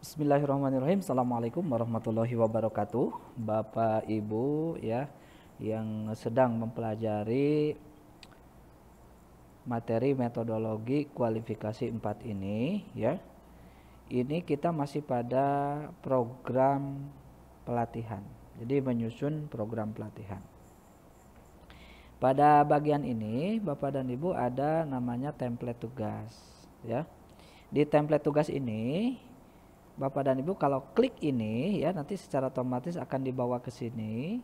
Bismillahirrahmanirrahim. Assalamualaikum warahmatullahi wabarakatuh. Bapak Ibu ya yang sedang mempelajari materi metodologi kualifikasi 4 ini ya. Ini kita masih pada program pelatihan. Jadi menyusun program pelatihan. Pada bagian ini Bapak dan Ibu ada namanya template tugas ya. Di template tugas ini Bapak dan Ibu kalau klik ini ya nanti secara otomatis akan dibawa ke sini.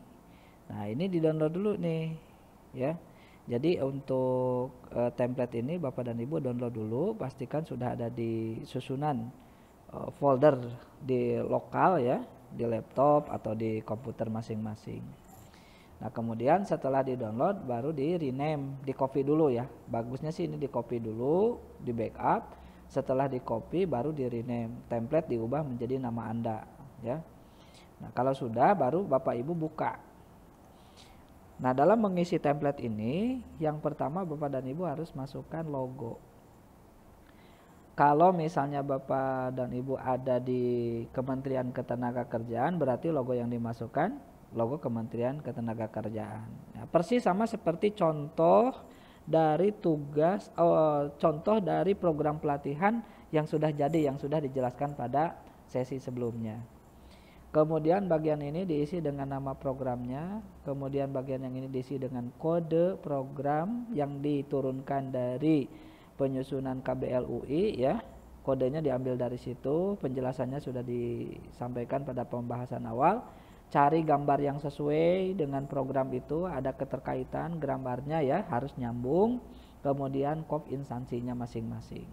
Nah, ini di-download dulu nih ya. Jadi untuk template ini Bapak dan Ibu download dulu, pastikan sudah ada di susunan folder di lokal ya, di laptop atau di komputer masing-masing. Nah, kemudian setelah di-download baru di-rename, di-copy dulu ya. Bagusnya sih ini di-copy dulu, di-backup. Setelah di copy baru di rename, template diubah menjadi nama Anda ya. Nah, kalau sudah baru Bapak Ibu buka. Nah, dalam mengisi template ini yang pertama Bapak dan Ibu harus masukkan logo. Kalau misalnya Bapak dan Ibu ada di Kementerian Ketenagakerjaan, berarti logo yang dimasukkan logo Kementerian Ketenagakerjaan. Nah, persis sama seperti contoh dari tugas contoh dari program pelatihan yang sudah jadi, yang sudah dijelaskan pada sesi sebelumnya. Kemudian bagian ini diisi dengan nama programnya, kemudian bagian yang ini diisi dengan kode program yang diturunkan dari penyusunan KBLUI ya. Kodenya diambil dari situ, penjelasannya sudah disampaikan pada pembahasan awal. Cari gambar yang sesuai dengan program itu, ada keterkaitan gambarnya ya, harus nyambung. Kemudian kop instansinya masing-masing.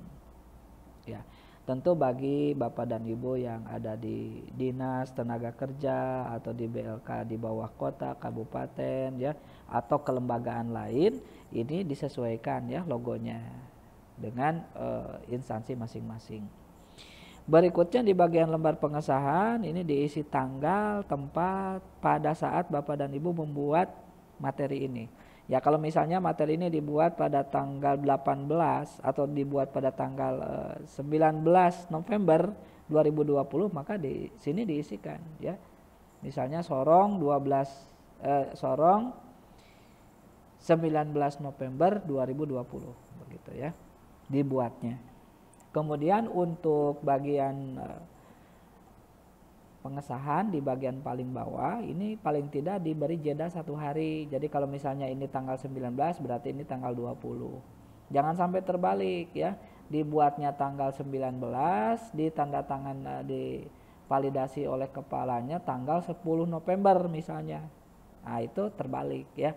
Ya, tentu bagi Bapak dan Ibu yang ada di Dinas Tenaga Kerja atau di BLK di bawah kota, kabupaten ya, atau kelembagaan lain, ini disesuaikan ya logonya dengan instansi masing-masing. Berikutnya di bagian lembar pengesahan ini diisi tanggal, tempat pada saat Bapak dan Ibu membuat materi ini. Ya kalau misalnya materi ini dibuat pada tanggal 18 atau dibuat pada tanggal 19 November 2020 maka di sini diisikan ya. Misalnya sorong 19 November 2020 begitu ya dibuatnya. Kemudian untuk bagian pengesahan di bagian paling bawah ini paling tidak diberi jeda 1 hari. Jadi kalau misalnya ini tanggal 19 berarti ini tanggal 20. Jangan sampai terbalik ya. Dibuatnya tanggal 19, ditanda tangan divalidasi oleh kepalanya tanggal 10 November misalnya. Nah, itu terbalik ya.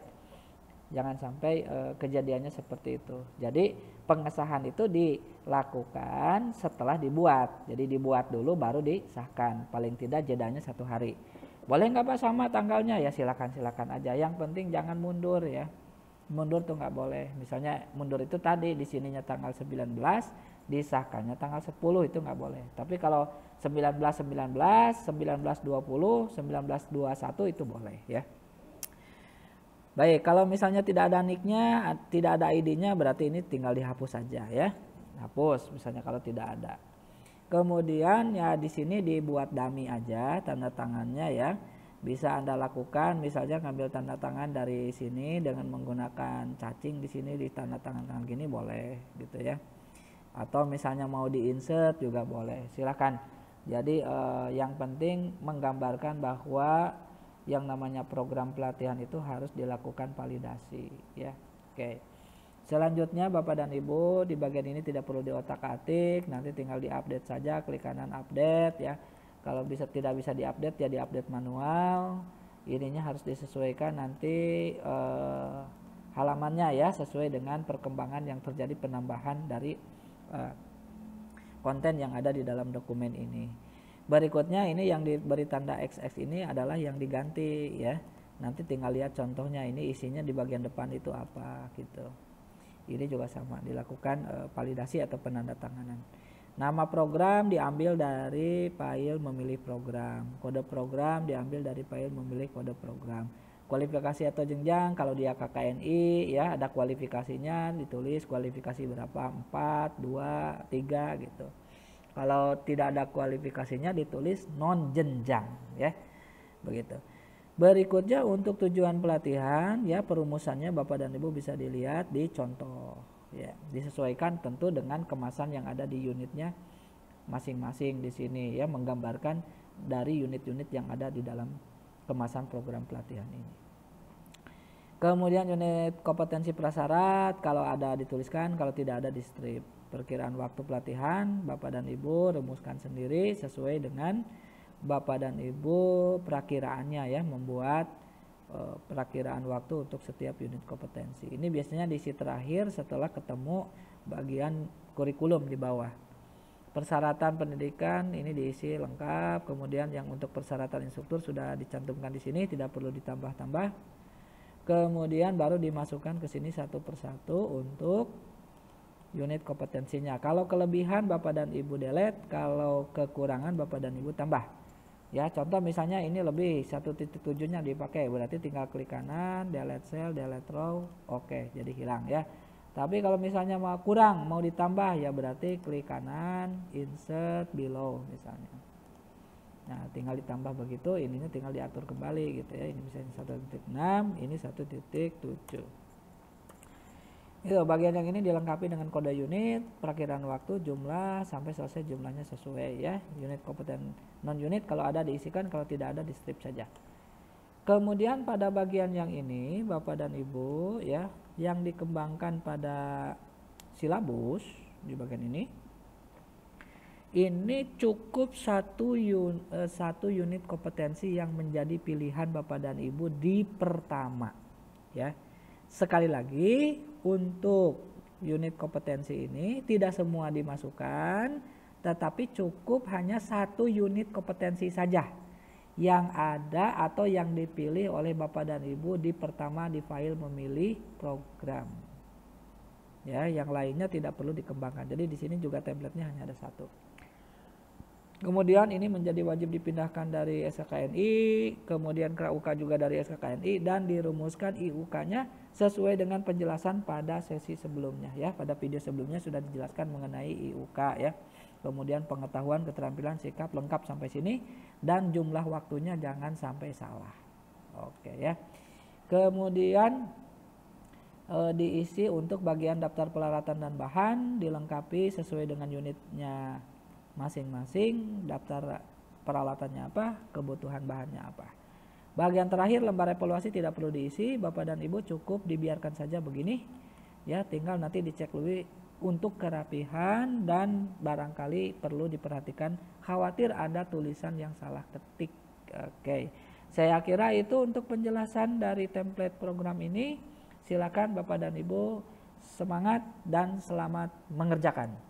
Jangan sampai kejadiannya seperti itu. Jadi pengesahan itu dilakukan setelah dibuat. Jadi dibuat dulu baru disahkan. Paling tidak jedanya 1 hari. Boleh nggak Pak sama tanggalnya? Ya silakan aja. Yang penting jangan mundur ya. Mundur tuh nggak boleh. Misalnya mundur itu tadi di sininya tanggal 19, disahkannya tanggal 10 itu nggak boleh. Tapi kalau 19, 19, 19, 20, 19, 21 itu boleh ya. Baik, kalau misalnya tidak ada nicknya, tidak ada ID-nya, berarti ini tinggal dihapus saja ya. Hapus misalnya kalau tidak ada. Kemudian ya di sini dibuat dummy aja tanda tangannya ya. Bisa Anda lakukan misalnya ngambil tanda tangan dari sini dengan menggunakan cacing di sini di tanda tangan gini boleh gitu ya. Atau misalnya mau di-insert juga boleh. Silakan. Jadi yang penting menggambarkan bahwa yang namanya program pelatihan itu harus dilakukan validasi ya. Oke. Selanjutnya Bapak dan Ibu di bagian ini tidak perlu diotak-atik, nanti tinggal diupdate saja, klik kanan update ya. Kalau tidak bisa diupdate ya diupdate manual. Ininya harus disesuaikan nanti halamannya ya sesuai dengan perkembangan yang terjadi penambahan dari konten yang ada di dalam dokumen ini. Berikutnya ini yang diberi tanda XX ini adalah yang diganti ya. Nanti tinggal lihat contohnya ini isinya di bagian depan itu apa gitu. Ini juga sama dilakukan validasi atau penandatanganan. Nama program diambil dari file memilih program. Kode program diambil dari file memilih kode program. Kualifikasi atau jenjang kalau dia KKNI ya ada kualifikasinya ditulis kualifikasi berapa 4, 2, 3 gitu. Kalau tidak ada kualifikasinya ditulis non jenjang ya. Begitu. Berikutnya untuk tujuan pelatihan ya, perumusannya Bapak dan Ibu bisa dilihat di contoh ya. Disesuaikan tentu dengan kemasan yang ada di unitnya masing-masing di sini ya, menggambarkan dari unit-unit yang ada di dalam kemasan program pelatihan ini. Kemudian unit kompetensi prasyarat kalau ada dituliskan, kalau tidak ada di strip. Perkiraan waktu pelatihan Bapak dan Ibu rumuskan sendiri sesuai dengan Bapak dan Ibu perakiraannya ya, membuat perakiraan waktu untuk setiap unit kompetensi. Ini biasanya diisi terakhir setelah ketemu bagian kurikulum di bawah. Persyaratan pendidikan ini diisi lengkap, kemudian yang untuk persyaratan instruktur sudah dicantumkan di sini, tidak perlu ditambah-tambah. Kemudian baru dimasukkan ke sini satu persatu untuk unit kompetensinya. Kalau kelebihan Bapak dan Ibu delete, kalau kekurangan Bapak dan Ibu tambah. Ya, contoh misalnya ini lebih 1.7-nya dipakai, berarti tinggal klik kanan, delete cell, delete row, oke, jadi hilang ya. Tapi kalau misalnya mau kurang, mau ditambah ya berarti klik kanan, insert below misalnya. Nah, tinggal ditambah begitu, ininya tinggal diatur kembali gitu ya. Ini misalnya 1.6, ini 1.7. Itu bagian yang ini dilengkapi dengan kode unit, perakiraan waktu, jumlah sampai selesai jumlahnya sesuai ya. Unit kompeten non unit kalau ada diisikan, kalau tidak ada di strip saja. Kemudian pada bagian yang ini Bapak dan Ibu ya, yang dikembangkan pada silabus di bagian ini cukup satu unit kompetensi yang menjadi pilihan Bapak dan Ibu di pertama ya. Sekali lagi, untuk unit kompetensi ini tidak semua dimasukkan, tetapi cukup hanya satu unit kompetensi saja yang ada atau yang dipilih oleh Bapak dan Ibu di pertama di file memilih program. Ya, yang lainnya tidak perlu dikembangkan. Jadi di sini juga templatenya hanya ada satu. Kemudian ini menjadi wajib dipindahkan dari SKKNI, kemudian KUK juga dari SKKNI, dan dirumuskan IUK-nya sesuai dengan penjelasan pada sesi sebelumnya ya. Pada video sebelumnya sudah dijelaskan mengenai IUK ya. Kemudian pengetahuan, keterampilan, sikap lengkap sampai sini, dan jumlah waktunya jangan sampai salah. Oke ya. Kemudian diisi untuk bagian daftar peralatan dan bahan, dilengkapi sesuai dengan unitnya masing-masing, daftar peralatannya apa, kebutuhan bahannya apa. Bagian terakhir lembar evaluasi tidak perlu diisi, Bapak dan Ibu cukup dibiarkan saja begini ya, tinggal nanti dicek dulu untuk kerapihan dan barangkali perlu diperhatikan khawatir ada tulisan yang salah ketik. Oke, saya kira itu untuk penjelasan dari template program ini. Silakan Bapak dan Ibu semangat dan selamat mengerjakan.